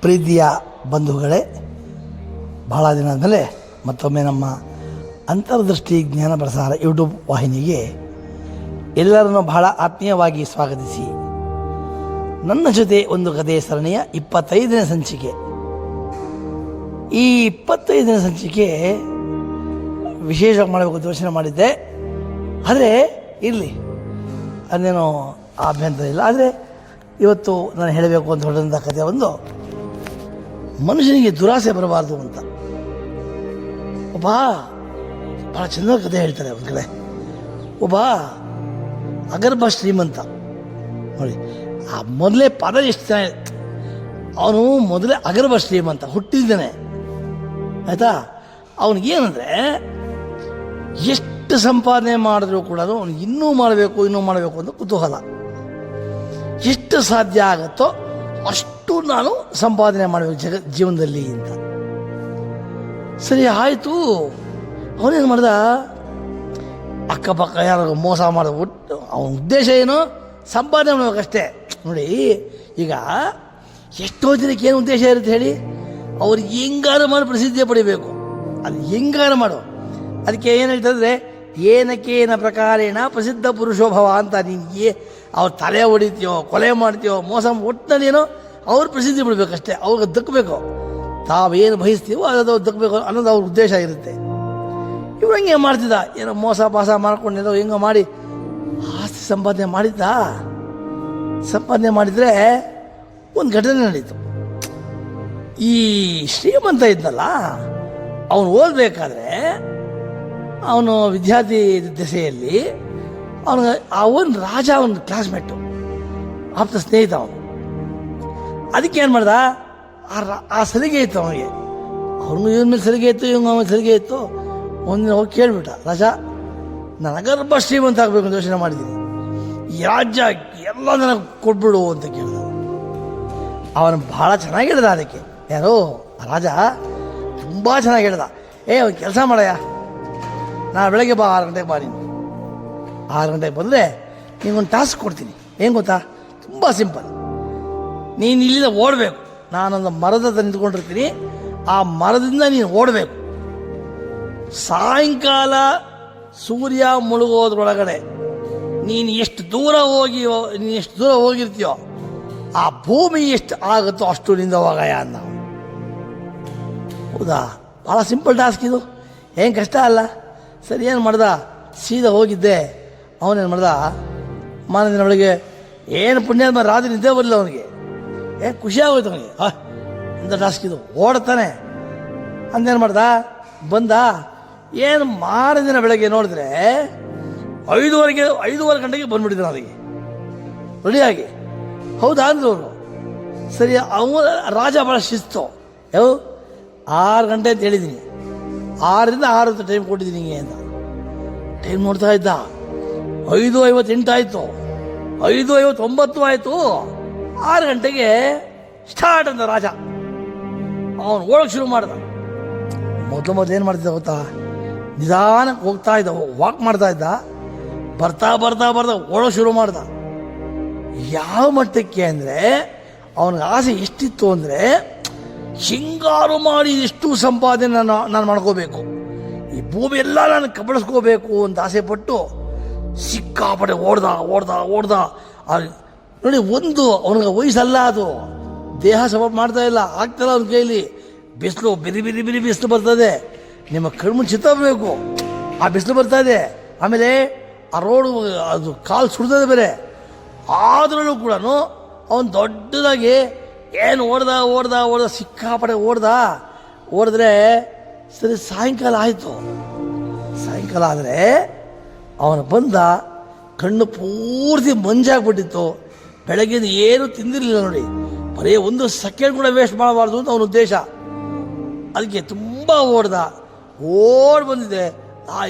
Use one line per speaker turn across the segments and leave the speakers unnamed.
ಪ್ರೀತಿಯ ಬಂಧುಗಳೇ, ಬಹಳ ದಿನ ಆದಮೇಲೆ ಮತ್ತೊಮ್ಮೆ ನಮ್ಮ ಅಂತರ್ದೃಷ್ಟಿ ಜ್ಞಾನ ಪ್ರಸಾರ ಯೂಟ್ಯೂಬ್ ವಾಹಿನಿಗೆ ಎಲ್ಲರನ್ನೂ ಬಹಳ ಆತ್ಮೀಯವಾಗಿ ಸ್ವಾಗತಿಸಿ, ನನ್ನ ಜೊತೆ ಒಂದು ಕಥೆ ಸರಣಿಯ 25ನೇ ಸಂಚಿಕೆ. ಈ 25ನೇ ಸಂಚಿಕೆ ವಿಶೇಷವಾಗಿ ಮಾಡಬೇಕು ಅಂತ ಯೋಚನೆ ಮಾಡಿದ್ದೆ. ಆದರೆ ಇರಲಿ, ಅದೇನೋ ಅಭ್ಯಂತರ ಇಲ್ಲ. ಆದರೆ ಇವತ್ತು ನಾನು ಹೇಳಬೇಕು ಅಂತ ಹೊರಟಂಥ ಕಥೆ ಒಂದು, ಮನುಷ್ಯನಿಗೆ ದುರಾಸೆ ಬರಬಾರ್ದು ಅಂತ. ಒಬ್ಬ ಭಾಳ ಚೆಂದ ಕಥೆ ಹೇಳ್ತಾರೆ. ಒಂದು ಕಡೆ ಒಬ್ಬ ಅಗರ್ಭ ಶ್ರೀಮಂತ, ನೋಡಿ ಆ ಮೊದಲೇ ಪದ ಎಷ್ಟು ಚೆನ್ನಾಗಿ, ಅವನು ಮೊದಲೇ ಅಗರ್ಭ ಶ್ರೀಮಂತ ಹುಟ್ಟಿದ್ದಾನೆ, ಆಯಿತಾ. ಅವನಿಗೇನಂದರೆ ಎಷ್ಟು ಸಂಪಾದನೆ ಮಾಡಿದ್ರು ಕೂಡ ಅವನಿಗೆ ಇನ್ನೂ ಮಾಡಬೇಕು ಅಂತ ಕುತೂಹಲ. ಎಷ್ಟು ಸಾಧ್ಯ ಆಗುತ್ತೋ ಅಷ್ಟು ನಾನು ಸಂಪಾದನೆ ಮಾಡಬೇಕು ಜೀವನದಲ್ಲಿ ಅಂತ. ಸರಿ ಆಯಿತು. ಅವನೇನು ಮಾಡ್ದ, ಅಕ್ಕಪಕ್ಕ ಯಾರು ಮೋಸ ಮಾಡಿಬಿಟ್ಟು ಅವನ ಉದ್ದೇಶ ಏನು, ಸಂಪಾದನೆ ಮಾಡಬೇಕಷ್ಟೇ. ನೋಡಿ, ಈಗ ಎಷ್ಟೋ ಜನಕ್ಕೆ ಏನು ಉದ್ದೇಶ ಇರುತ್ತೆ ಹೇಳಿ, ಅವ್ರಿಗೆ ಹೆಂಗಾರು ಮಾಡಿ ಪ್ರಸಿದ್ಧಿ ಪಡಿಬೇಕು. ಅದು ಹೆಂಗಾರು ಮಾಡು. ಅದಕ್ಕೆ ಏನು ಹೇಳ್ತಂದರೆ, ಏನಕ್ಕೇನ ಪ್ರಕಾರೇಣ ಪ್ರಸಿದ್ಧ ಪುರುಷೋಭವ ಅಂತ. ನಿನಗೆ ಅವ್ರ ತಲೆ ಹೊಡಿತೀಯೋ, ಕೊಲೆ ಮಾಡ್ತೀಯೋ, ಮೋಸ ಒಟ್ಟಿನಲ್ಲೇನೋ ಅವ್ರು ಪ್ರಸಿದ್ಧಿ ಬಿಡಬೇಕಷ್ಟೇ, ಅವ್ರಿಗೆ ದಕ್ಕಬೇಕು. ತಾವೇನು ಬಯಸ್ತೀವೋ ಅದು ದಕ್ಕಬೇಕು ಅನ್ನೋದು ಅವ್ರ ಉದ್ದೇಶ ಇರುತ್ತೆ. ಇವ್ರು ಹಂಗೆ ಮಾಡ್ತಿದ್ದ, ಏನೋ ಮೋಸ ಪಾಸ ಮಾಡ್ಕೊಂಡಿದ್ದೋ ಹೆಂಗೋ ಮಾಡಿ ಆಸ್ತಿ ಸಂಪಾದನೆ ಮಾಡಿದ್ದ. ಸಂಪಾದನೆ ಮಾಡಿದರೆ ಒಂದು ಘಟನೆ ನಡೀತು. ಈ ಶ್ರೀಮಂತ ಇದ್ನಲ್ಲ, ಅವನು ಓದಬೇಕಾದ್ರೆ ಅವನು ವಿದ್ಯಾರ್ಥಿ ದೆಸೆಯಲ್ಲಿ ಅವನು ರಾಜ, ಅವನ ಕ್ಲಾಸ್ಮೇಟು, ಆಪ್ತ ಸ್ನೇಹಿತ ಅವನು. ಅದಕ್ಕೆ ಏನು ಮಾಡ್ದ, ಆ ಸಲಿಗೆ ಇತ್ತು ಅವನಿಗೆ. ಅವ್ನಿಗೂ ಇವನ ಮೇಲೆ ಸಲಿಗೆ ಇತ್ತು, ಇವಂಗ ಅವನ ಸಲಿಗೆ ಇತ್ತು. ಒಂದಿನ ಹೋಗಿ ಕೇಳ್ಬಿಟ್ಟ, ರಾಜ ನಾನು ಅಗರ್ಭ ಶ್ರೀಮಂತ ಆಗಬೇಕು ಅಂತ ಯೋಚನೆ ಮಾಡಿದ್ದೀನಿ, ಈ ರಾಜ್ಯ ಎಲ್ಲ ನನಗೆ ಕೊಟ್ಬಿಡು ಅಂತ ಕೇಳಿದ. ಅವನು ಭಾಳ ಚೆನ್ನಾಗಿ ಹೇಳ್ದ. ಅದಕ್ಕೆ ಯಾರೋ ರಾಜ ತುಂಬ ಚೆನ್ನಾಗಿ ಹೇಳ್ದ, ಒಂದು ಕೆಲಸ ಮಾಡಯ್ಯ, ನಾನು ಬೆಳಗ್ಗೆ ಬಾ, 6 ಗಂಟೆಗೆ ಬಾ. ನೀನು 6 ಗಂಟೆಗೆ ಬಂದರೆ ನಿನಗೊಂದು ಟಾಸ್ಕ್ ಕೊಡ್ತೀನಿ. ಏನು ಗೊತ್ತಾ, ತುಂಬ ಸಿಂಪಲ್. ನೀನು ಇಲ್ಲಿಂದ ಓಡಬೇಕು. ನಾನೊಂದು ಮರದ ನಿಂತ್ಕೊಂಡಿರ್ತೀನಿ, ಆ ಮರದಿಂದ ನೀನು ಓಡಬೇಕು. ಸಾಯಂಕಾಲ ಸೂರ್ಯ ಮುಳುಗೋದ್ರೊಳಗಡೆ ನೀನು ಎಷ್ಟು ದೂರ ಹೋಗಿರ್ತೀಯೋ ಆ ಭೂಮಿ ಎಷ್ಟು ಆಗುತ್ತೋ ಅಷ್ಟು ನಿಂದ ಹೋಗಯ್ಯ ಅಂದ. ಹೌದಾ, ಭಾಳ ಸಿಂಪಲ್ ಟಾಸ್ಕ್ ಇದು, ಏನು ಕಷ್ಟ ಅಲ್ಲ. ಸರಿ, ಏನು ಮಾಡ್ದ, ಸೀದಾ ಹೋಗಿದ್ದೆ. ಅವನೇನು ಮಾಡ್ದ, ಮಾರದಿನ ಒಳಗೆ ಏನು ಪುಣ್ಯ ರಾತ್ರಿ ನಿದ್ದೆ ಬರಲಿಲ್ಲ ಅವನಿಗೆ. ಖುಷಿ ಆಗೋಯ್ತು ಅವನಿಗೆ, ಇಂಥ ಟಾಸ್ಕ್ ಇದು, ಓಡ್ತಾನೆ ಅಂದೇನು ಮಾಡ್ದ, ಬಂದ. ಏನು ಮಾರದಿನ ಬೆಳಗ್ಗೆ ನೋಡಿದ್ರೆ 5:30 ಗಂಟೆಗೆ ಬಂದ್ಬಿಟ್ಟಿದ್ದಾನೆ ಅವನಿಗೆ ರೆಡಿಯಾಗಿ. ಹೌದಾ ಅಂದ್ರು ಅವರು. ಸರಿ, ಅವನು ರಾಜ ಭಾಳ ಶಿಸ್ತು. 6 ಗಂಟೆ ಅಂತ ಹೇಳಿದ್ದೀನಿ, 6ರಿಂದ 6 ಟೈಮ್ ಕೊಟ್ಟಿದ್ದೀನಿ ಅಂತ. ಟೈಮ್ ನೋಡ್ತಾ ಇದ್ದ, 5:58 ಆಯಿತು, 5:59 ಆಯಿತು. 6 ಗಂಟೆಗೆ ಸ್ಟಾರ್ಟ್ ಅಂತ ರಾಜ. ಅವನು ಓಡೋಕೆ ಶುರು ಮಾಡ್ದ. ಮೊದಲು ಏನು ಮಾಡ್ತಿದ್ದ ಗೊತ್ತಾ, ನಿಧಾನಕ್ಕೆ ಹೋಗ್ತಾ ಇದ್ದ, ವಾಕ್ ಮಾಡ್ತಾ ಇದ್ದ. ಬರ್ತಾ ಓಡೋಕೆ ಶುರು ಮಾಡ್ದ. ಯಾವ ಮಟ್ಟಕ್ಕೆ ಅಂದರೆ, ಅವನಿಗೆ ಆಸೆ ಎಷ್ಟಿತ್ತು ಅಂದರೆ, ಹಿಂಗಾರು ಮಾಡಿ ಎಷ್ಟು ಸಂಪಾದನೆ ನಾನು ಮಾಡ್ಕೋಬೇಕು, ಈ ಭೂಮಿ ಎಲ್ಲ ನಾನು ಕಬಳಿಸ್ಕೋಬೇಕು ಅಂತ ಆಸೆ ಪಟ್ಟು ಸಿಕ್ಕಾಪಟ್ಟೆ ಓಡ್ದ. ನೋಡಿ, ಒಂದು ಅವನಿಗೆ ವಯಸ್ಸಲ್ಲ, ಅದು ದೇಹ ಸಪೋರ್ಟ್ ಮಾಡ್ತಾ ಇಲ್ಲ, ಆಗ್ತಾಯಿಲ್ಲ ಅವನ ಕೈಲಿ. ಬಿಸಿಲು ಬಿರಿ ಬಿಸಿಲು ಬರ್ತದೆ, ನಿಮ್ಮ ಕಣ್ಮು ಚಿತ್ತಬೇಕು, ಆ ಬಿಸಿಲು ಬರ್ತಾ ಇದೆ. ಆಮೇಲೆ ಆ ರೋಡು ಅದು ಕಾಲು ಸುಡ್ತದೆ ಬೇರೆ. ಆದ್ರೂ ಕೂಡ ಅವನು ದೊಡ್ಡದಾಗಿ ಏನು ಓಡ್ದ ಸಿಕ್ಕಾಪಟ್ಟೆ ಓಡಿದ್ರೆ ಸರಿ, ಸಾಯಂಕಾಲ ಆಯಿತು. ಸಾಯಂಕಾಲ ಆದರೆ ಅವನು ಬಂದ, ಕಣ್ಣು ಪೂರ್ತಿ ಮಂಜಾಗ್ಬಿಟ್ಟಿತ್ತು. ಬೆಳಗ್ಗೆಯಿಂದ ಏನೂ ತಿಂದಿರಲಿಲ್ಲ ನೋಡಿ. ಬರೀ 1 ಸೆಕೆಂಡ್ ಕೂಡ ವೇಸ್ಟ್ ಮಾಡಬಾರ್ದು ಅಂತ ಅವನ ಉದ್ದೇಶ. ಅದಕ್ಕೆ ತುಂಬ ಓಡ್ ಬಂದಿದೆ.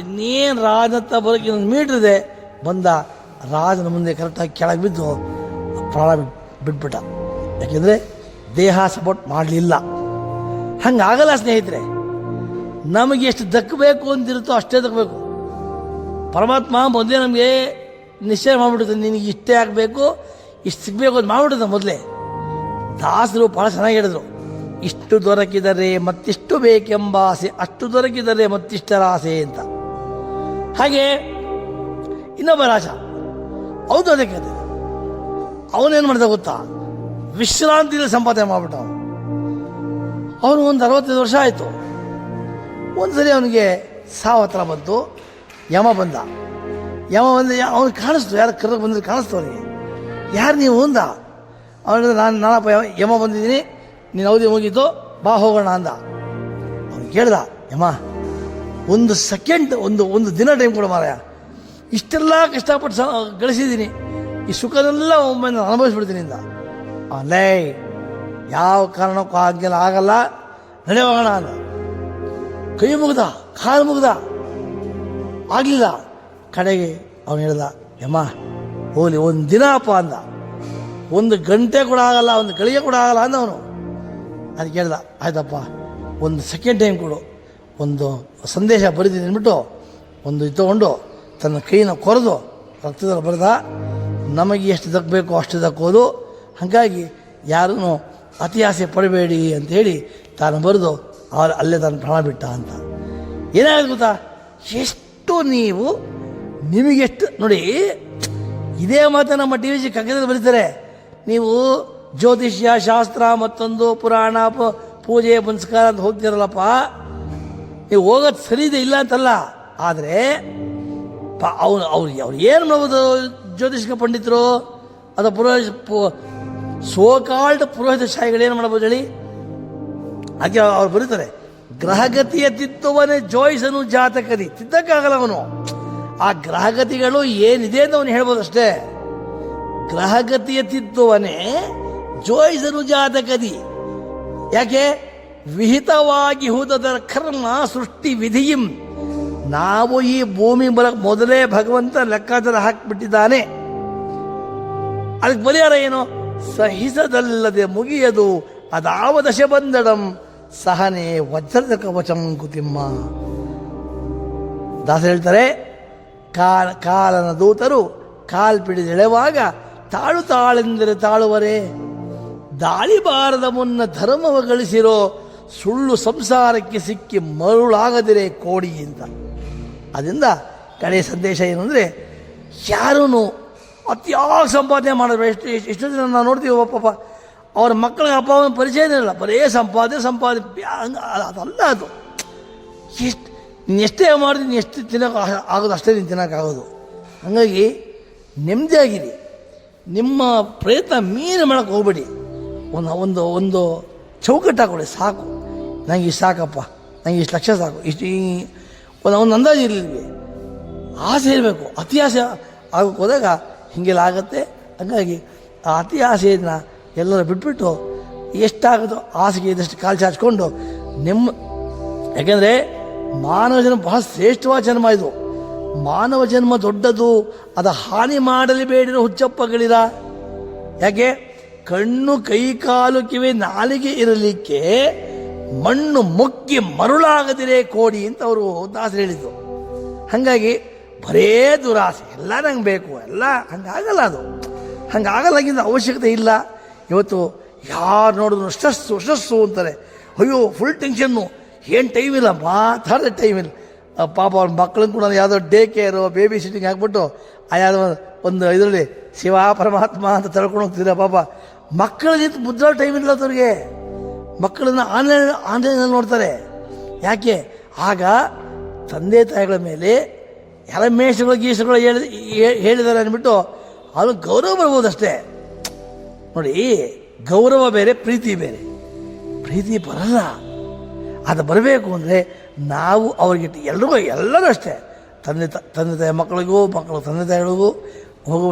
ಇನ್ನೇನು ರಾಜನತ್ತ ಬರೋಕ್ಕೆ ಇನ್ನೊಂದು ಮೀಟ್ರ್ ಇದೆ. ಬಂದ, ರಾಜನ ಮುಂದೆ ಕರೆಕ್ಟಾಗಿ ಕೆಳಗೆ ಬಿದ್ದು ಪ್ರಾಣ ಬಿಟ್ಬಿಟ್ಟ. ಯಾಕೆಂದರೆ ದೇಹ ಸಪೋರ್ಟ್ ಮಾಡಲಿಲ್ಲ. ಹಂಗಾಗಲ್ಲ ಸ್ನೇಹಿತರೆ. ನಮಗೆ ಎಷ್ಟು ದಕ್ಕಬೇಕು ಅಂತಿರುತ್ತೋ ಅಷ್ಟೇ ದಕ್ಕಬೇಕು. ಪರಮಾತ್ಮ ಮೊದಲೇ ನಮಗೆ ನಿಶ್ಚಯ ಮಾಡಿಬಿಡುತ್ತೆ, ನಿನಗೆ ಇಷ್ಟೇ ಆಗಬೇಕು, ಇಷ್ಟು ಸಿಗಬೇಕು ಅಂತ ಮಾಡಿಬಿಡುತ್ತೆ ಮೊದಲೇ. ದಾಸರು ಭಾಳ ಚೆನ್ನಾಗಿ ಹೇಳಿದ್ರು, ಇಷ್ಟು ದೊರಕಿದರೆ ಮತ್ತಿಷ್ಟು ಬೇಕೆಂಬ ಆಸೆ, ಅಷ್ಟು ದೊರಕಿದರೆ ಮತ್ತಿಷ್ಟರ ಆಸೆ ಅಂತ. ಹಾಗೆ ಇನ್ನೊಬ್ಬ ರಾಜ, ಹೌದು ಅದಕ್ಕೆ ಅವನೇನು ಮಾಡಿದ ಗೊತ್ತಾ, ವಿಶ್ರಾಂತಿಯಲ್ಲಿ ಸಂಪಾದನೆ ಮಾಡ್ಬಿಟ್ಟ. ಅವನು ಒಂದು 65 ವರ್ಷ ಆಯಿತು. ಒಂದ್ಸರಿ ಅವನಿಗೆ ಸಾವು ಹತ್ರ ಬಂತು. ಯಮ ಬಂದ. ಅವನಿಗೆ ಕಾಣಿಸ್ತು, ಯಾರು ಕರೆದು ಬಂದ್ರೆ ಕಾಣಿಸ್ತು ಅವನಿಗೆ. ಯಾರು ನೀವು ಅಂದ. ಅವನಿಗೆ ನಾನಪ್ಪ ಯಮ ಬಂದಿದ್ದೀನಿ, ನೀನು ಅವಧಿ ಮುಗೀತು, ಬಾ ಹೋಗೋಣ ಅಂದ. ಅವನು ಕೇಳ್ದ, ಯಮ ಒಂದು ಸೆಕೆಂಡ್, ಒಂದು ದಿನ ಟೈಮ್ ಕೊಡು ಮಾರಾಯ, ಇಷ್ಟೆಲ್ಲ ಕಷ್ಟಪಟ್ಟು ಗಳಿಸಿದ್ದೀನಿ, ಈ ಸುಖನೆಲ್ಲ ಒಮ್ಮೆ ನಾನು ಅನುಭವಿಸ್ಬಿಡ್ತೀನಿ ಅಂದ. ಅಲ್ಲೇ ಯಾವ ಕಾರಣಕ್ಕೂ ಆಗಲ್ಲ, ನಡೆ ಹೋಗೋಣ ಅಂದ. ಕೈ ಮುಗ್ದ, ಕಾಲು ಮುಗ್ದ, ಆಗಲಿಲ್ಲ. ಕಡೆಗೆ ಅವನು ಹೇಳ್ದ, ಯಮ್ಮ ಹೋಗ್ಲಿ ಒಂದು ದಿನ ಅಪ್ಪ ಅಂದ. 1 ಗಂಟೆ ಕೂಡ ಆಗಲ್ಲ, 1 ಗಳಿಗೆ ಕೂಡ ಆಗಲ್ಲ ಅಂದವನು. ಅದಕ್ಕೆ ಹೇಳ್ದ, ಆಯ್ತಪ್ಪ 1 ಸೆಕೆಂಡ್ ಟೈಮ್ ಕೊಡು, ಒಂದು ಸಂದೇಶ ಬರೀತೀನಿ ಅಂದ್ಬಿಟ್ಟು ಒಂದು ತಗೊಂಡು ತನ್ನ ಕೈನ ಕೊರೆದು ರಕ್ತದಲ್ಲಿ ಬರೆದ. ನಮಗೆ ಎಷ್ಟು ದಕ್ಕಬೇಕೋ ಅಷ್ಟು ದಕ್ಕೋದು, ಹಾಗಾಗಿ ಯಾರೂ ಅತಿ ಆಸೆ ಪಡಬೇಡಿ ಅಂಥೇಳಿ ತಾನು ಬರೆದು ಅಲ್ಲೇ ತಾನು ಪ್ರಾಣ ಬಿಟ್ಟ ಅಂತ. ಏನಾಗುತ್ತೆ ಗೊತ್ತಾ, ಎಷ್ಟು ನೀವು ನಿಮಗೆಷ್ಟು ನೋಡಿ, ಇದೇ ಮಾತು ನಮ್ಮ ಟಿ ವಿ ಕಗ್ಗದಲ್ಲಿ ಬರೀತಾರೆ. ನೀವು ಜ್ಯೋತಿಷ್ಯ ಶಾಸ್ತ್ರ ಮತ್ತೊಂದು ಪುರಾಣ ಪೂಜೆ ಪುನಸ್ಕಾರ ಅಂತ ಹೋಗ್ತಿರಲ್ಲಪ್ಪ, ನೀವು ಹೋಗೋದು ಸರಿ ಇದೆ, ಇಲ್ಲ ಅಂತಲ್ಲ. ಆದರೆ ಅವ್ರು ಏನು ಮಾಡ್ಬೋದು, ಜ್ಯೋತಿಷ್ಕ ಪಂಡಿತರು ಅಥವಾ ಸೋಕಾಲ್ಡ್ ಪುರೋಹಿತ ಶಾಹಿಗಳು ಏನು ಮಾಡ್ಬೋದು ಹೇಳಿ. ಹಾಗೆ ಅವ್ರು ಬರೀತಾರೆ, ಗ್ರಹಗತಿಯ ತಿತ್ತುವನೇ ಜೋಯಿಸನು ಜಾತಕದಿ. ತಿದ್ದಕ್ಕಾಗಲ್ಲ ಅವನು. ಆ ಗ್ರಹಗತಿಗಳು ಏನಿದೆ ಅಂತ ಅವನು ಹೇಳ್ಬೋದು ಅಷ್ಟೇ. ಗ್ರಹಗತಿಯ ತಿತ್ತುವನೇ ಜೋಯಿಸನು ಜಾತಕದಿ. ಯಾಕೆ, ವಿಹಿತವಾಗಿ ಹೂದದ ಕರ್ಮ ಸೃಷ್ಟಿ ವಿಧಿಯಂ. ನಾವು ಈ ಭೂಮಿ ಬರಕ್ಕೆ ಮೊದಲೇ ಭಗವಂತ ಲೆಕ್ಕಾಚಾರ ಹಾಕಿಬಿಟ್ಟಿದ್ದಾನೆ. ಅದಕ್ಕೆ ಪರಿಹಾರ ಏನು, ಸಹಿಸದಲ್ಲದೆ ಮುಗಿಯದು ಅದಾವ ದಶೆ ಬಂದಡಂ ಸಹನೆ ವಜ್ರದ ಕವಚಂ ಕುತಿಮ್ಮ. ದಾಸ ಹೇಳ್ತಾರೆ, ಕಾಲನ ದೂತರು ಕಾಲ್ಪಿಡಿದೆಳೆವಾಗ ತಾಳೆಂದರೆ ತಾಳುವರೆ. ದಾಳಿ ಬಾರದ ಮುನ್ನ ಧರ್ಮವ ಗಳಿಸಿರೋ ಸುಳ್ಳು ಸಂಸಾರಕ್ಕೆ ಸಿಕ್ಕಿ ಮರುಳಾಗದಿರೆ ಕೋಡಿ ಅಂತ. ಅದರಿಂದ ಕಡೆಯ ಸಂದೇಶ ಏನು ಅಂದರೆ, ಯಾರೂ ಅತಿಯಾಗಿ ಸಂಪಾದನೆ ಮಾಡಿದ್ರು. ಎಷ್ಟು ದಿನ ನಾವು ನೋಡ್ತೀವಿ, ಪಾಪ ಅವ್ರ ಮಕ್ಕಳಿಗೆ ಅಪ್ಪ ಅವನ ಪರಿಚಯನೇ ಇಲ್ಲ, ಬರೇ ಸಂಪಾದನೆ ಅದಲ್ಲ. ಅದು ನೀನು ಎಷ್ಟೇ ಮಾಡಿದ್ರೆ ನೀನು ಎಷ್ಟು ತಿನ್ನೋಕೆ ಆಗೋದು ಅಷ್ಟೇ ನೀನು ತಿನ್ನೋಕ್ಕಾಗೋದು. ಹಾಗಾಗಿ ನೆಮ್ಮದಿಯಾಗಿರಿ, ನಿಮ್ಮ ಪ್ರಯತ್ನ ಮೀನು ಮಾಡೋಕ್ಕೆ ಹೋಗ್ಬೇಡಿ. ಒಂದು ಚೌಕಟ್ಟು ಹಾಕೊಳ್ಳಿ, ಸಾಕು, ನನಗೆ ಇಷ್ಟು ಸಾಕಪ್ಪ, ನನಗೆ ಇಷ್ಟು ಲಕ್ಷ ಸಾಕು, ಇಷ್ಟು ಒಂದು ಅಂದಾಜು ಇರಲಿ, ಆಸೆ ಇರಬೇಕು. ಅತಿ ಆಸೆ ಆಗೋಕ್ಕೆ ಹೋದಾಗ ಹೀಗೆಲ್ಲ ಆಗುತ್ತೆ. ಹಾಗಾಗಿ ಆ ಅತಿ ಆಸೆಯನ್ನು ಎಲ್ಲರೂ ಬಿಟ್ಬಿಟ್ಟು ಎಷ್ಟಾಗುತ್ತೋ ಆಸೆಗೆ ಇದ್ದಷ್ಟು ಕಾಲು ಚಾಚಿಕೊಂಡು ಯಾಕೆಂದರೆ ಮಾನವ ಜನ್ಮ ಬಹಳ ಶ್ರೇಷ್ಠವಾದ ಜನ್ಮ ಇದು. ಮಾನವ ಜನ್ಮ ದೊಡ್ಡದು, ಅದು ಹಾನಿ ಮಾಡಲಿ ಬೇಡಿರೋ ಹುಚ್ಚಪ್ಪಗಳಿರ. ಯಾಕೆ, ಕಣ್ಣು ಕೈ ಕಾಲು ಕಿವಿ ನಾಲಿಗೆ ಇರಲಿಕ್ಕೆ ಮಣ್ಣು ಮುಕ್ಕಿ ಮರುಳಾಗದಿರೇ ಕೋಡಿ ಅಂತ ಅವರು ದಾಸರು ಹೇಳಿದ್ದು. ಹಾಗಾಗಿ ಬರೇ ದುರಾಸೆ, ಎಲ್ಲ ನಂಗೆ ಬೇಕು, ಎಲ್ಲ ಹಂಗಾಗಲ್ಲ. ಅದು ಹಂಗಾಗಲ್ಲಾಗಿಂದ ಅವಶ್ಯಕತೆ ಇಲ್ಲ. ಇವತ್ತು ಯಾರು ನೋಡಿದ್ರು ಸ್ಟ್ರೆಸ್ಸು ಅಂತಾರೆ. ಅಯ್ಯೋ ಫುಲ್ ಟೆನ್ಷನ್ನು, ಏನು ಟೈಮ್ ಇಲ್ಲ, ಮಾತಾಡೋದು ಟೈಮ್ ಇಲ್ಲ. ಪಾಪ ಅವ್ರ ಮಕ್ಕಳನ್ನು ಕೂಡ ಯಾವುದೋ ಡೇ ಕೇರು ಬೇಬಿ ಸಿಟ್ಟಿಂಗ್ ಹಾಕ್ಬಿಟ್ಟು ಯಾವುದೋ ಒಂದು ಇದರಲ್ಲಿ ಶಿವ ಪರಮಾತ್ಮ ಅಂತ ತಳ್ಕೊಂಡು ಹೋಗ್ತಿದ್ದಾರೆ. ಪಾಪ ಮಕ್ಕಳ ಜೊತೆ ಮುದ್ರಾ ಟೈಮ್ ಇಲ್ಲ ಅವ್ರಿಗೆ. ಮಕ್ಕಳನ್ನು ಆನ್ಲೈನಲ್ಲಿ ನೋಡ್ತಾರೆ. ಯಾಕೆ, ಆಗ ತಂದೆ ತಾಯಿಗಳ ಮೇಲೆ ಎಲ್ಲ ಗೀಸಗಳು ಹೇಳಿದ್ದಾರೆ ಅಂದ್ಬಿಟ್ಟು ಅದು ಗೌರವ ಬರ್ಬೋದು ಅಷ್ಟೇ. ನೋಡಿ, ಗೌರವ ಬೇರೆ, ಪ್ರೀತಿ ಬೇರೆ. ಪ್ರೀತಿ ಬರಲ್ಲ. ಅದು ಬರಬೇಕು ಅಂದರೆ ನಾವು ಅವ್ರಿಗೆ ಎಲ್ಲರೂ ಅಷ್ಟೇ, ತಂದೆ ತಾಯಿ ಮಕ್ಕಳಿಗೂ, ಮಕ್ಕಳು ತಂದೆ ತಾಯಿಗಳಿಗೂ ಹೋಗೋ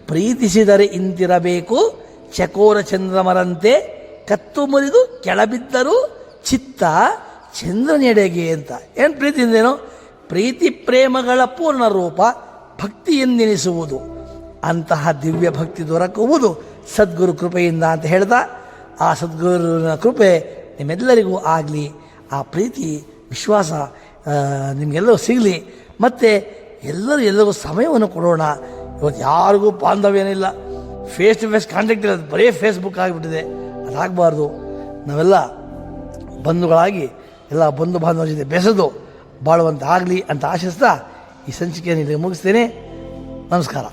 ಪ್ರೀತಿಸಿದರೆ ಇಂತಿರಬೇಕು ಚಕೋರ ಚಂದ್ರಮರಂತೆ, ಕತ್ತು ಮುರಿದು ಕೆಳಬಿದ್ದರೂ ಚಿತ್ತ ಚಂದ್ರನೆಡೆಗೆ ಅಂತ. ಏನು ಪ್ರೀತಿ ಅಂದೇನು, ಪ್ರೀತಿ ಪ್ರೇಮಗಳ ಪೂರ್ಣ ರೂಪ ಭಕ್ತಿ ಎಂದೆನಿಸುವುದು. ಅಂತಹ ದಿವ್ಯ ಭಕ್ತಿ ದೊರಕುವುದು ಸದ್ಗುರು ಕೃಪೆಯಿಂದ ಅಂತ ಹೇಳ್ತಾ, ಆ ಸದ್ಗುರುವಿನ ಕೃಪೆ ನಿಮ್ಮೆಲ್ಲರಿಗೂ ಆಗಲಿ. ಆ ಪ್ರೀತಿ ವಿಶ್ವಾಸ ನಿಮಗೆಲ್ಲರೂ ಸಿಗಲಿ. ಮತ್ತು ಎಲ್ಲರಿಗೂ ಸಮಯವನ್ನು ಕೊಡೋಣ. ಇವತ್ತು ಯಾರಿಗೂ ಬಾಂಧವ್ಯನಿಲ್ಲ, ಫೇಸ್ ಟು ಫೇಸ್ ಕಾಂಟ್ಯಾಕ್ಟ್ ಇಲ್ಲ, ಬರೀ ಫೇಸ್ಬುಕ್ ಆಗಿಬಿಟ್ಟಿದೆ. ಅದಾಗಬಾರ್ದು. ನಾವೆಲ್ಲ ಬಂಧುಗಳಾಗಿ ಎಲ್ಲ ಬಂಧು ಬಾಂಧವರ ಜೊತೆ ಬೆಸೆದು ಬಾಳುವಂತೆ ಆಗಲಿ ಅಂತ ಆಶಿಸ್ತಾ ಈ ಸಂಚಿಕೆಯನ್ನು ಇಲ್ಲಿ ಮುಗಿಸ್ತೇನೆ. ನಮಸ್ಕಾರ.